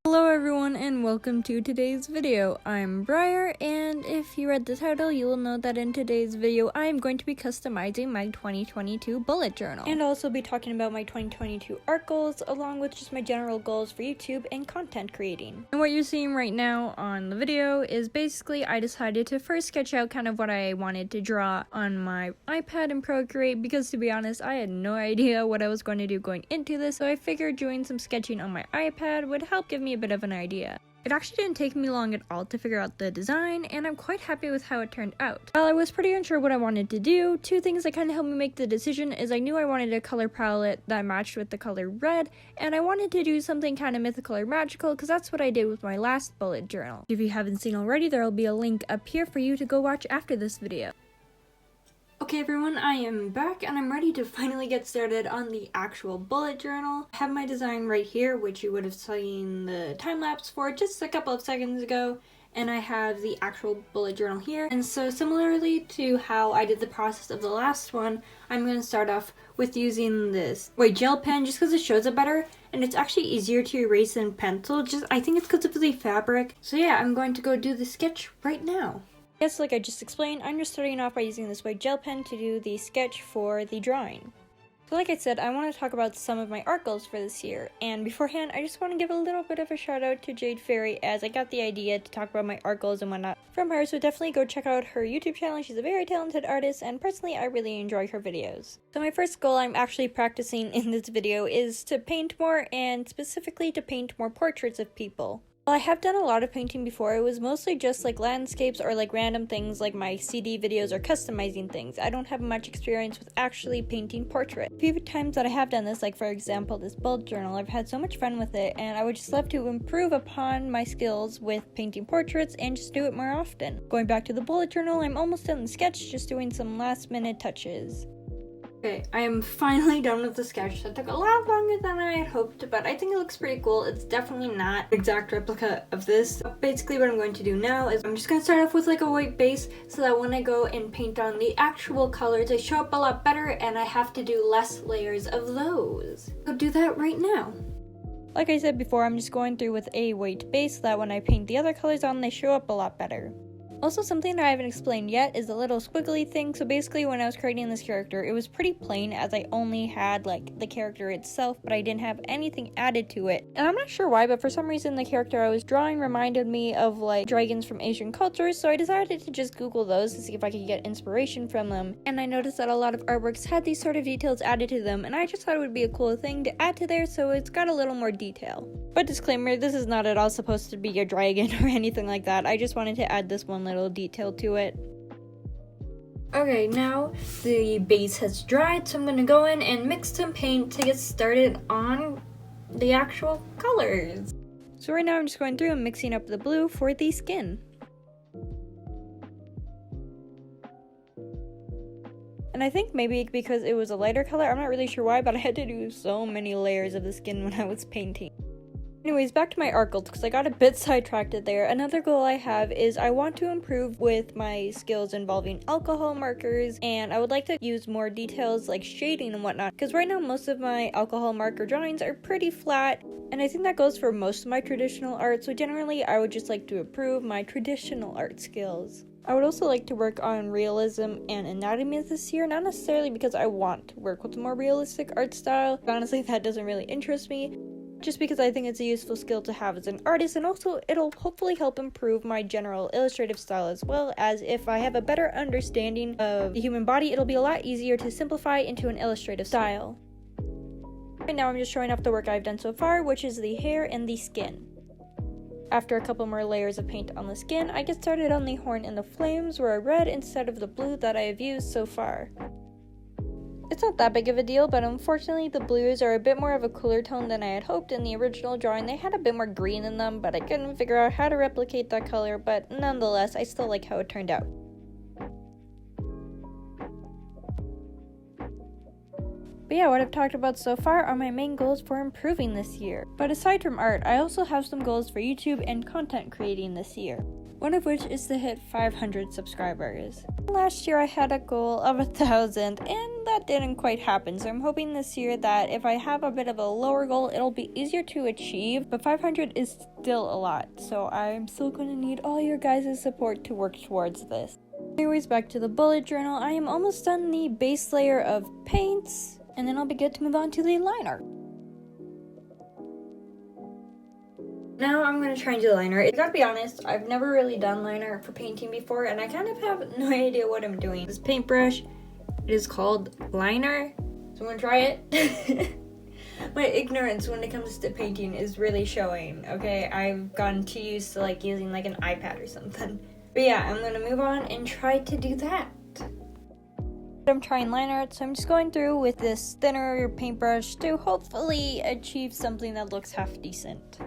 Hello everyone and welcome to today's video. I'm Briar, and if you read the title, you will know that in today's video I am going to be customizing my 2022 bullet journal and also be talking about my 2022 art goals along with just my general goals for YouTube and content creating. And what you're seeing right now on the video is basically I decided to first sketch out kind of what I wanted to draw on my iPad in Procreate because, to be honest, I had no idea what I was going to do going into this, so I figured doing some sketching on my iPad would help give me a bit of an idea. It actually didn't take me long at all to figure out the design, and I'm quite happy with how it turned out. While I was pretty unsure what I wanted to do, two things that kind of helped me make the decision is I knew I wanted a color palette that matched with the color red, and I wanted to do something kind of mythical or magical because that's what I did with my last bullet journal. If you haven't seen already, there will be a link up here for you to go watch after this video. Okay everyone, I am back and I'm ready to finally get started on the actual bullet journal. I have my design right here, which you would have seen the time lapse for just a couple of seconds ago, and I have the actual bullet journal here. And so similarly to how I did the process of the last one, I'm going to start off with using this white gel pen just because it shows it better and it's actually easier to erase than pencil. I think it's because of the fabric. So yeah, I'm going to go do the sketch right now. Yes, like I just explained, I'm just starting off by using this white gel pen to do the sketch for the drawing. So like I said, I want to talk about some of my art goals for this year, and beforehand, I just want to give a little bit of a shout out to Jade Fairy as I got the idea to talk about my art goals and whatnot from her, so definitely go check out her YouTube channel. She's a very talented artist, and personally, I really enjoy her videos. So my first goal I'm actually practicing in this video is to paint more, and specifically to paint more portraits of people. Well, I have done a lot of painting before. It was mostly just like landscapes or like random things like my CD videos or customizing things. I don't have much experience with actually painting portraits. A few times that I have done this, like for example this bullet journal, I've had so much fun with it, and I would just love to improve upon my skills with painting portraits and just do it more often. Going back to the bullet journal, I'm almost done the sketch, just doing some last minute touches. Okay, I am finally done with the sketch. That took a lot longer than I had hoped, but I think it looks pretty cool. It's definitely not an exact replica of this. Basically what I'm going to do now is I'm just going to start off with like a white base so that when I go and paint on the actual colors, they show up a lot better and I have to do less layers of those. I'll do that right now. Like I said before, I'm just going through with a white base so that when I paint the other colors on, they show up a lot better. Also, something that I haven't explained yet is the little squiggly thing. So basically when I was creating this character, it was pretty plain as I only had like the character itself, but I didn't have anything added to it. And I'm not sure why, but for some reason the character I was drawing reminded me of like dragons from Asian cultures, so I decided to just Google those to see if I could get inspiration from them. And I noticed that a lot of artworks had these sort of details added to them, and I just thought it would be a cool thing to add to there, so it's got a little more detail. But disclaimer, this is not at all supposed to be a dragon or anything like that. I just wanted to add this one little detail to it. Okay, now the base has dried, so I'm gonna go in and mix some paint to get started on the actual colors. So right now I'm just going through and mixing up the blue for the skin. And I think maybe because it was a lighter color, I'm not really sure why, but I had to do so many layers of the skin when I was painting. Anyways, back to my art goals because I got a bit sidetracked there. Another goal I have is I want to improve with my skills involving alcohol markers, and I would like to use more details like shading and whatnot, because right now most of my alcohol marker drawings are pretty flat, and I think that goes for most of my traditional art, so generally I would just like to improve my traditional art skills. I would also like to work on realism and anatomy this year, not necessarily because I want to work with a more realistic art style. Honestly, that doesn't really interest me, just because I think it's a useful skill to have as an artist, and also it'll hopefully help improve my general illustrative style, as well as if I have a better understanding of the human body, it'll be a lot easier to simplify into an illustrative style. Right now I'm just showing off the work I've done so far, which is the hair and the skin. After a couple more layers of paint on the skin, I get started on the horn and the flames, where I red instead of the blue that I have used so far. It's not that big of a deal, but unfortunately the blues are a bit more of a cooler tone than I had hoped. In the original drawing they had a bit more green in them, but I couldn't figure out how to replicate that color, but nonetheless I still like how it turned out. But yeah, what I've talked about so far are my main goals for improving this year. But aside from art, I also have some goals for YouTube and content creating this year. one of which is to hit 500 subscribers. Last year I had a goal of 1,000 and that didn't quite happen, so I'm hoping this year that if I have a bit of a lower goal, it'll be easier to achieve, but 500 is still a lot, so I'm still going to need all your guys' support to work towards this. Anyways, back to the bullet journal. I am almost done the base layer of paints, and then I'll be good to move on to the line art. Now I'm going to try and do the line art. I gotta be honest, I've never really done line art for painting before, and I kind of have no idea what I'm doing. This paintbrush, it is called liner, so I'm going to try it. My ignorance when it comes to painting is really showing, okay? I've gotten too used to like using like an iPad or something. But yeah, I'm going to move on and try to do that. I'm trying line art, so I'm just going through with this thinner paintbrush to hopefully achieve something that looks half decent.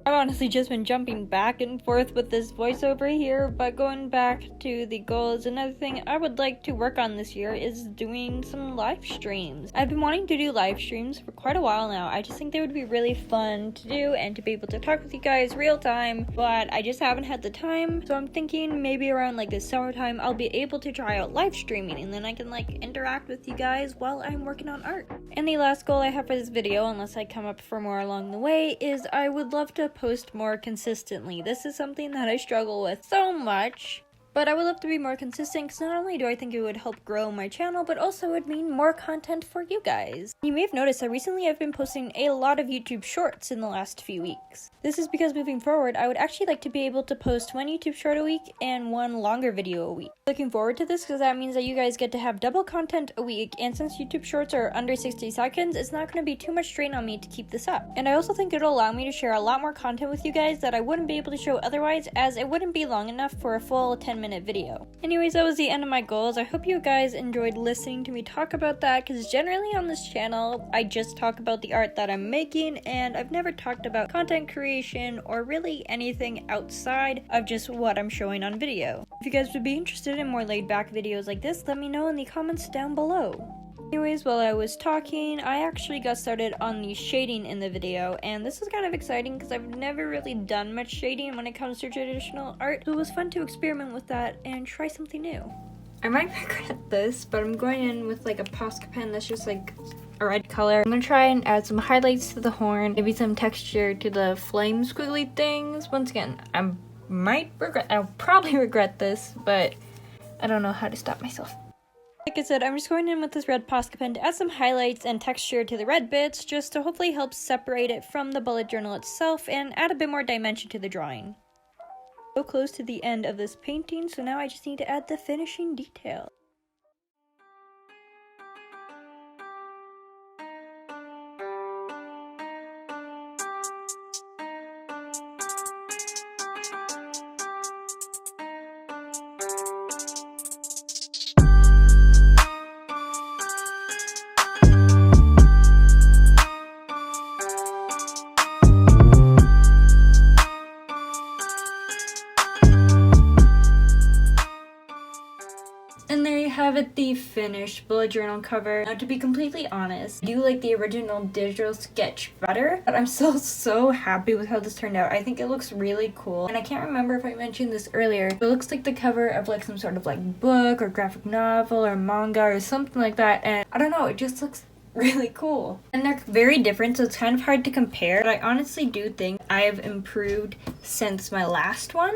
I've honestly just been jumping back and forth with this voiceover here, but going back to the goals, another thing I would like to work on this year is doing some live streams. I've been wanting to do live streams for quite a while now. I just think they would be really fun to do and to be able to talk with you guys real time, but I just haven't had the time, so I'm thinking maybe around like the summertime I'll be able to try out live streaming and then I can like interact with you guys while I'm working on art. And the last goal I have for this video, unless I come up for more along the way, is I would love to post more consistently. This is something that I struggle with so much, but I would love to be more consistent because not only do I think it would help grow my channel, but also it would mean more content for you guys. You may have noticed that recently I've been posting a lot of YouTube shorts in the last few weeks. This is because moving forward, I would actually like to be able to post one YouTube short a week and one longer video a week. Looking forward to this because that means that you guys get to have double content a week, and since YouTube shorts are under 60 seconds, it's not going to be too much strain on me to keep this up. And I also think it'll allow me to share a lot more content with you guys that I wouldn't be able to show otherwise, as it wouldn't be long enough for a full 10-minute video. Anyways, that was the end of my goals. I hope you guys enjoyed listening to me talk about that, because generally on this channel, I just talk about the art that I'm making, and I've never talked about content creation or really anything outside of just what I'm showing on video. If you guys would be interested in more laid back videos like this, let me know in the comments down below. Anyways, while I was talking, I actually got started on the shading in the video, and this is kind of exciting because I've never really done much shading when it comes to traditional art, so it was fun to experiment with that and try something new. I might regret this, but I'm going in with like a Posca pen that's just like a red color. I'm gonna try and add some highlights to the horn, maybe some texture to the flame squiggly things. Once again, I'll probably regret this, but I don't know how to stop myself. Like I said, I'm just going in with this red Posca pen to add some highlights and texture to the red bits, just to hopefully help separate it from the bullet journal itself and add a bit more dimension to the drawing. So close to the end of this painting, so now I just need to add the finishing detail. And there you have it, the finished bullet journal cover. Now, to be completely honest, I do like the original digital sketch better, but I'm still so happy with how this turned out. I think it looks really cool, and I can't remember if I mentioned this earlier, but it looks like the cover of like some sort of like book or graphic novel or manga or something like that, and I don't know, it just looks really cool. And they're very different, so it's kind of hard to compare, but I honestly do think I've improved since my last one.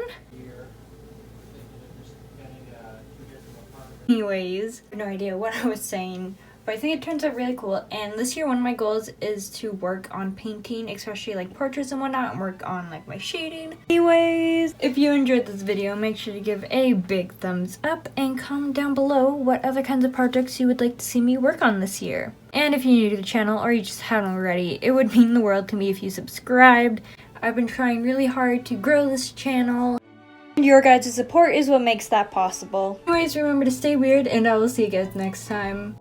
Anyways, I have no idea what I was saying, but I think it turns out really cool. And this year, one of my goals is to work on painting, especially like portraits and whatnot, and work on like my shading. Anyways, if you enjoyed this video, make sure to give a big thumbs up and comment down below what other kinds of projects you would like to see me work on this year. And if you're new to the channel or you just haven't already, it would mean the world to me if you subscribed. I've been trying really hard to grow this channel, and your guys' support is what makes that possible. Anyways, remember to stay weird, and I will see you guys next time.